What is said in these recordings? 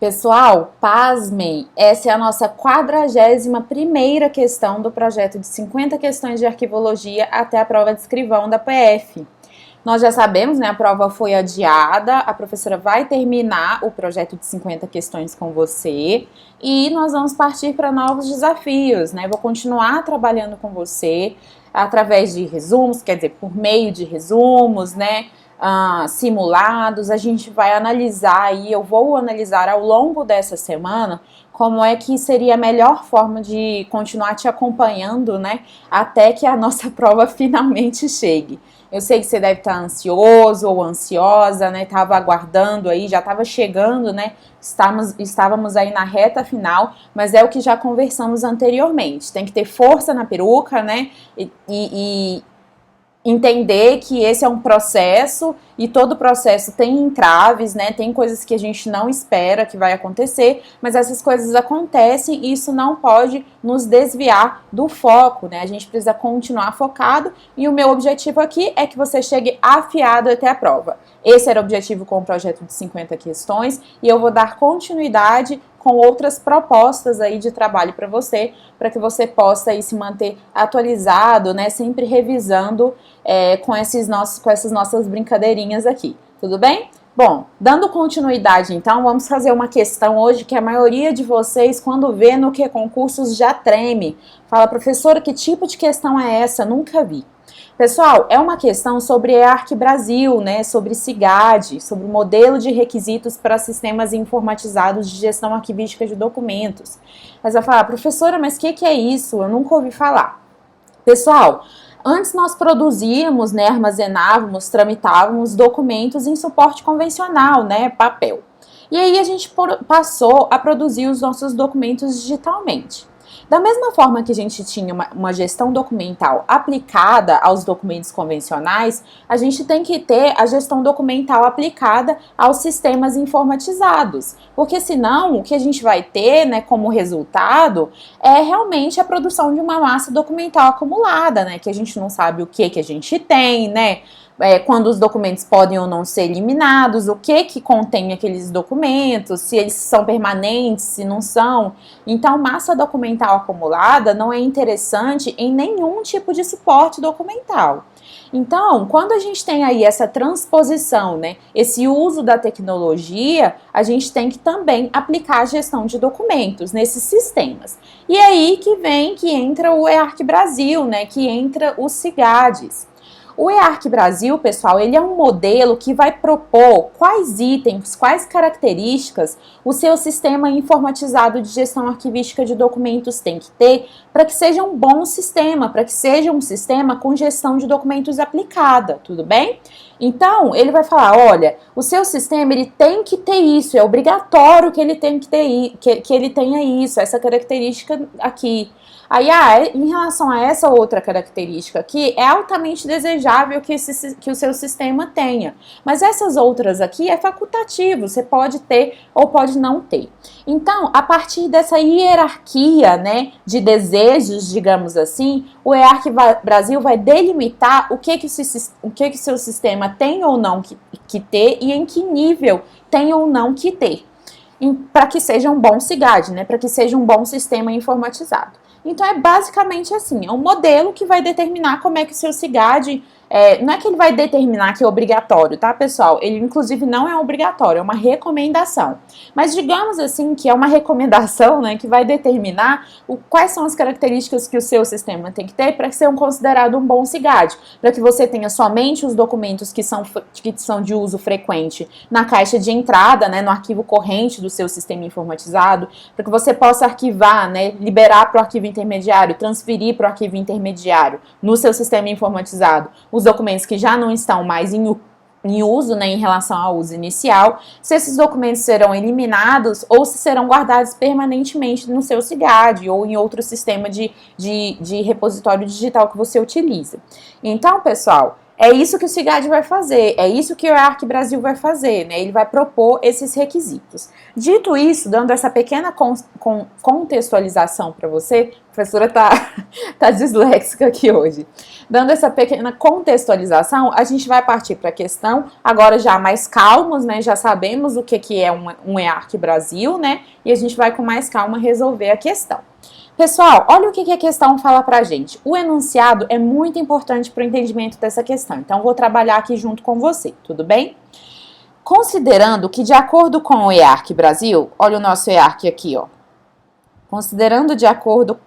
Pessoal, pasmem, essa é a nossa 41ª questão do projeto de 50 questões de arquivologia até a prova de escrivão da PF. Nós já sabemos, né, a prova foi adiada, a professora vai terminar o projeto de 50 questões com você e nós vamos partir para novos desafios, né, vou continuar trabalhando com você através de resumos, quer dizer, por meio de resumos, né, simulados, a gente vai analisar aí, eu vou analisar ao longo dessa semana como é que seria a melhor forma de continuar te acompanhando, né, até que a nossa prova finalmente chegue. Eu sei que você deve estar ansioso ou ansiosa, né, estava aguardando aí, já estava chegando, né, estávamos aí na reta final, mas é o que já conversamos anteriormente, tem que ter força na peruca, né, e entender que esse é um processo e todo processo tem entraves, né? Tem coisas que a gente não espera que vai acontecer, mas essas coisas acontecem e isso não pode nos desviar do foco, né? A gente precisa continuar focado e o meu objetivo aqui é que você chegue afiado até a prova. Esse era o objetivo com o projeto de 50 questões e eu vou dar continuidade com outras propostas aí de trabalho para que você possa aí se manter atualizado, né, sempre revisando com essas nossas brincadeirinhas aqui, tudo bem? Bom, dando continuidade então, vamos fazer uma questão hoje que a maioria de vocês, quando vê no que concursos, já treme. Fala, professora, que tipo de questão é essa? Nunca vi. Pessoal, é uma questão sobre EARC Brasil, né, sobre SIGAD, sobre o modelo de requisitos para sistemas informatizados de gestão arquivística de documentos. Mas vai falar, professora, mas o que é isso? Eu nunca ouvi falar. Pessoal, antes nós produzíamos, né, armazenávamos, tramitávamos documentos em suporte convencional, né, papel. E aí a gente passou a produzir os nossos documentos digitalmente. Da mesma forma que a gente tinha uma gestão documental aplicada aos documentos convencionais, a gente tem que ter a gestão documental aplicada aos sistemas informatizados, porque senão o que a gente vai ter, né, como resultado é realmente a produção de uma massa documental acumulada, né, que a gente não sabe o que a gente tem, né, quando os documentos podem ou não ser eliminados, o que contém aqueles documentos, se eles são permanentes, se não são. Então, massa documental acumulada não é interessante em nenhum tipo de suporte documental. Então, quando a gente tem aí essa transposição, né, esse uso da tecnologia, a gente tem que também aplicar a gestão de documentos nesses sistemas. E aí que entra o EARC Brasil, né, que entra os SIGADs. O EARC Brasil, pessoal, ele é um modelo que vai propor quais itens, quais características o seu sistema informatizado de gestão arquivística de documentos tem que ter para que seja um bom sistema, para que seja um sistema com gestão de documentos aplicada, tudo bem? Então, ele vai falar, olha, o seu sistema ele tem que ter isso, é obrigatório que ele tenha que ele tenha isso, essa característica aqui. Aí, em relação a essa outra característica aqui, é altamente desejável que o seu sistema tenha. Mas essas outras aqui é facultativo, você pode ter ou pode não ter. Então, a partir dessa hierarquia, né, de desejos, digamos assim, o EARC Brasil vai delimitar o que o seu sistema tem ou não que ter e em que nível tem ou não que ter. Para que seja um bom SIGAD, né, para que seja um bom sistema informatizado. Então, é basicamente assim, é um modelo que vai determinar como é que o seu SIGAD, não é que ele vai determinar que é obrigatório, tá, pessoal? Ele, inclusive, não é obrigatório, é uma recomendação. Mas, digamos assim, que é uma recomendação, né, que vai determinar quais são as características que o seu sistema tem que ter para ser considerado um bom SIGAD, para que você tenha somente os documentos que são de uso frequente na caixa de entrada, né, no arquivo corrente do seu sistema informatizado, para que você possa arquivar, né, liberar para o arquivo intermediário, transferir para o arquivo intermediário no seu sistema informatizado os documentos que já não estão mais em uso, né, em relação ao uso inicial, se esses documentos serão eliminados ou se serão guardados permanentemente no seu SIGAD ou em outro sistema de repositório digital que você utiliza. Então, pessoal, É isso que o CIGAD vai fazer, é isso que o EARC Brasil vai fazer, né? Ele vai propor esses requisitos. Dito isso, dando essa pequena contextualização para você, a professora tá disléxica aqui hoje. Dando essa pequena contextualização, a gente vai partir para a questão, agora já mais calmos, né? Já sabemos o que é um EARC Brasil, né? E a gente vai com mais calma resolver a questão. Pessoal, olha o que a questão fala pra gente. O enunciado é muito importante para o entendimento dessa questão, então vou trabalhar aqui junto com você, tudo bem? Considerando que de acordo com o EARC Brasil, olha o nosso EARC aqui, ó. Considerando de acordo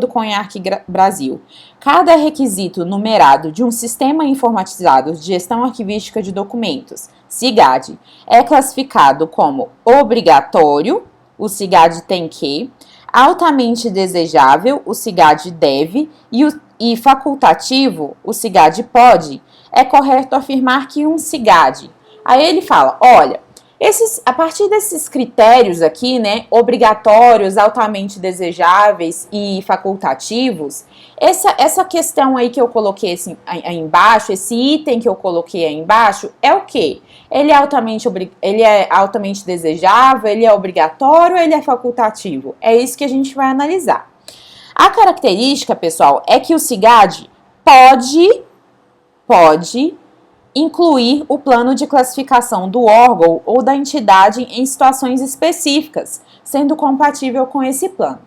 com o EARC Brasil, cada requisito numerado de um sistema informatizado de gestão arquivística de documentos, SIGAD, é classificado como obrigatório, o SIGAD tem que, altamente desejável, o SIGAD deve, e facultativo, o SIGAD pode, é correto afirmar que um SIGAD. Aí ele fala, olha, a partir desses critérios aqui, né, obrigatórios, altamente desejáveis e facultativos, essa questão aí que eu coloquei assim, aí embaixo, esse item que eu coloquei aí embaixo, é o quê? Ele é altamente desejável, ele é obrigatório ou ele é facultativo? É isso que a gente vai analisar. A característica, pessoal, é que o SIGAD pode incluir o plano de classificação do órgão ou da entidade em situações específicas, sendo compatível com esse plano.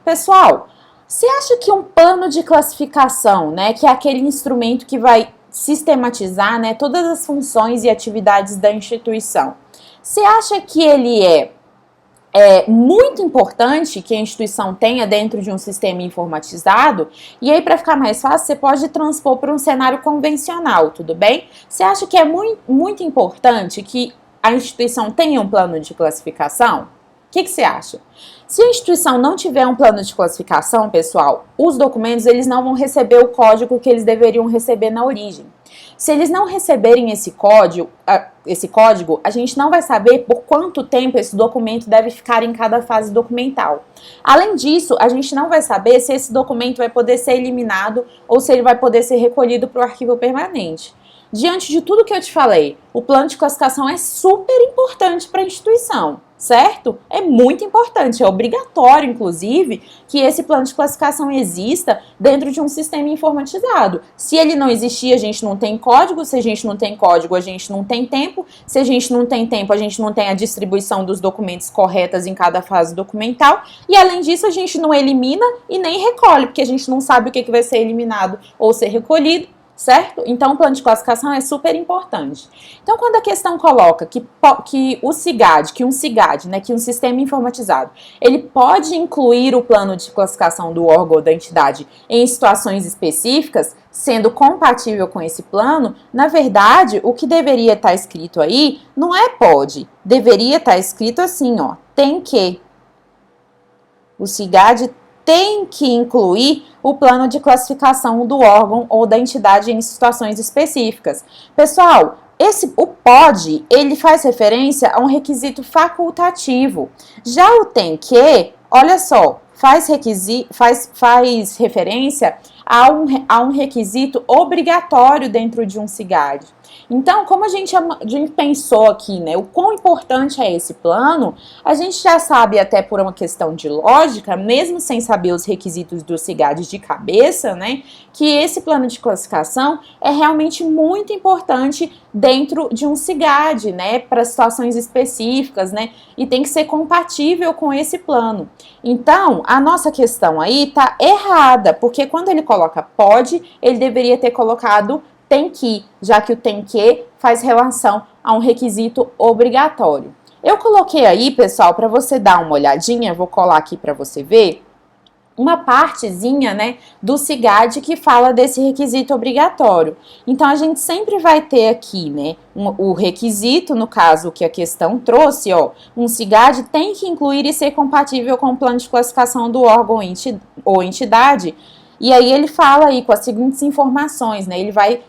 Pessoal, você acha que um plano de classificação, né, que é aquele instrumento que vai sistematizar, né, todas as funções e atividades da instituição, você acha que ele é muito importante que a instituição tenha dentro de um sistema informatizado? E aí, para ficar mais fácil, você pode transpor para um cenário convencional, tudo bem? Você acha que é muito importante que a instituição tenha um plano de classificação? O que você acha? Se a instituição não tiver um plano de classificação, pessoal, os documentos eles não vão receber o código que eles deveriam receber na origem. Se eles não receberem esse código, a gente não vai saber por quanto tempo esse documento deve ficar em cada fase documental. Além disso, a gente não vai saber se esse documento vai poder ser eliminado ou se ele vai poder ser recolhido para o arquivo permanente. Diante de tudo que eu te falei, o plano de classificação é super importante para a instituição, certo? É muito importante, é obrigatório, inclusive, que esse plano de classificação exista dentro de um sistema informatizado. Se ele não existir, a gente não tem código, se a gente não tem código, a gente não tem tempo, se a gente não tem tempo, a gente não tem a distribuição dos documentos corretas em cada fase documental, e além disso, a gente não elimina e nem recolhe, porque a gente não sabe o que vai ser eliminado ou ser recolhido, certo? Então, o plano de classificação é super importante. Então, quando a questão coloca que um SIGAD, né, que um sistema informatizado, ele pode incluir o plano de classificação do órgão ou da entidade em situações específicas, sendo compatível com esse plano, na verdade, o que deveria estar escrito aí não é pode, deveria estar escrito assim, ó, tem que. O SIGAD tem que incluir o plano de classificação do órgão ou da entidade em situações específicas. Pessoal, o pode, ele faz referência a um requisito facultativo. Já o tem que, olha só, faz referência a um requisito obrigatório dentro de um SIGAD. Então, como a gente pensou aqui, né, o quão importante é esse plano, a gente já sabe até por uma questão de lógica, mesmo sem saber os requisitos do SIGAD de cabeça, né, que esse plano de classificação é realmente muito importante dentro de um SIGAD, né, para situações específicas, né, e tem que ser compatível com esse plano. Então, a nossa questão aí tá errada, porque quando ele coloca pode, ele deveria ter colocado tem que, já que o tem que faz relação a um requisito obrigatório. Eu coloquei aí, pessoal, para você dar uma olhadinha, vou colar aqui para você ver, uma partezinha, né, do SIGAD que fala desse requisito obrigatório. Então, a gente sempre vai ter aqui, né, o requisito, no caso que a questão trouxe, ó, um SIGAD tem que incluir e ser compatível com o plano de classificação do órgão ou entidade. E aí ele fala aí com as seguintes informações, né? Ele vai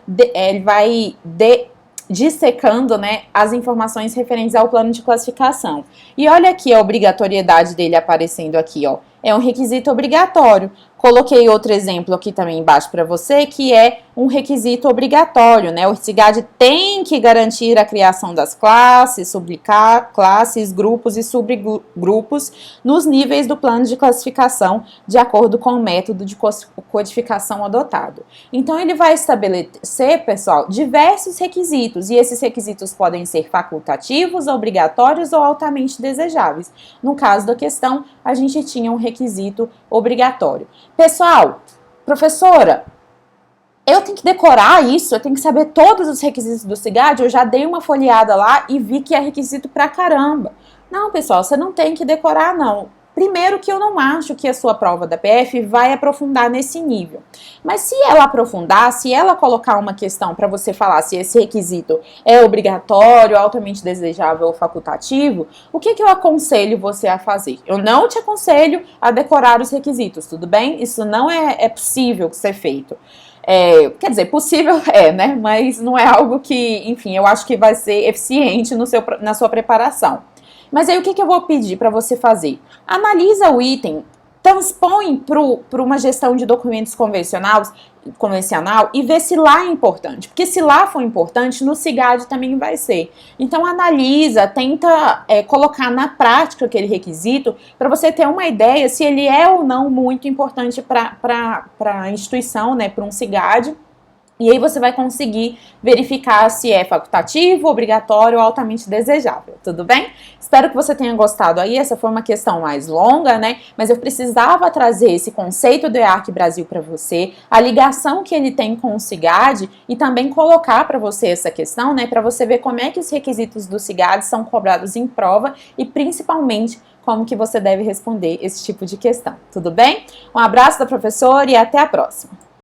dissecando, né, as informações referentes ao plano de classificação. E olha aqui a obrigatoriedade dele aparecendo aqui, ó. É um requisito obrigatório. Coloquei outro exemplo aqui também embaixo para você, que é um requisito obrigatório, né? O CIGAD tem que garantir a criação das classes, subclasses, grupos e subgrupos nos níveis do plano de classificação, de acordo com o método de codificação adotado. Então, ele vai estabelecer, pessoal, diversos requisitos, e esses requisitos podem ser facultativos, obrigatórios ou altamente desejáveis. No caso da questão, a gente tinha um requisito obrigatório. Pessoal, professora, eu tenho que decorar isso, eu tenho que saber todos os requisitos do CIGAD, eu já dei uma folheada lá e vi que é requisito pra caramba. Não, pessoal, você não tem que decorar, não. Primeiro que eu não acho que a sua prova da PF vai aprofundar nesse nível. Mas se ela aprofundar, se ela colocar uma questão para você falar se esse requisito é obrigatório, altamente desejável ou facultativo, o que eu aconselho você a fazer? Eu não te aconselho a decorar os requisitos, tudo bem? Isso não é possível ser feito. Quer dizer, possível né? Mas não é algo que, enfim, eu acho que vai ser eficiente na sua preparação. Mas aí o que eu vou pedir para você fazer? Analisa o item, transpõe para uma gestão de documentos convencional e vê se lá é importante. Porque se lá for importante, no CIGAD também vai ser. Então analisa, tenta colocar na prática aquele requisito para você ter uma ideia se ele é ou não muito importante para a instituição, né, para um CIGAD. E aí você vai conseguir verificar se é facultativo, obrigatório ou altamente desejável, tudo bem? Espero que você tenha gostado aí, essa foi uma questão mais longa, né? Mas eu precisava trazer esse conceito do EARC Brasil para você, a ligação que ele tem com o CIGAD e também colocar para você essa questão, né? Para você ver como é que os requisitos do CIGAD são cobrados em prova e principalmente como que você deve responder esse tipo de questão, tudo bem? Um abraço da professora e até a próxima!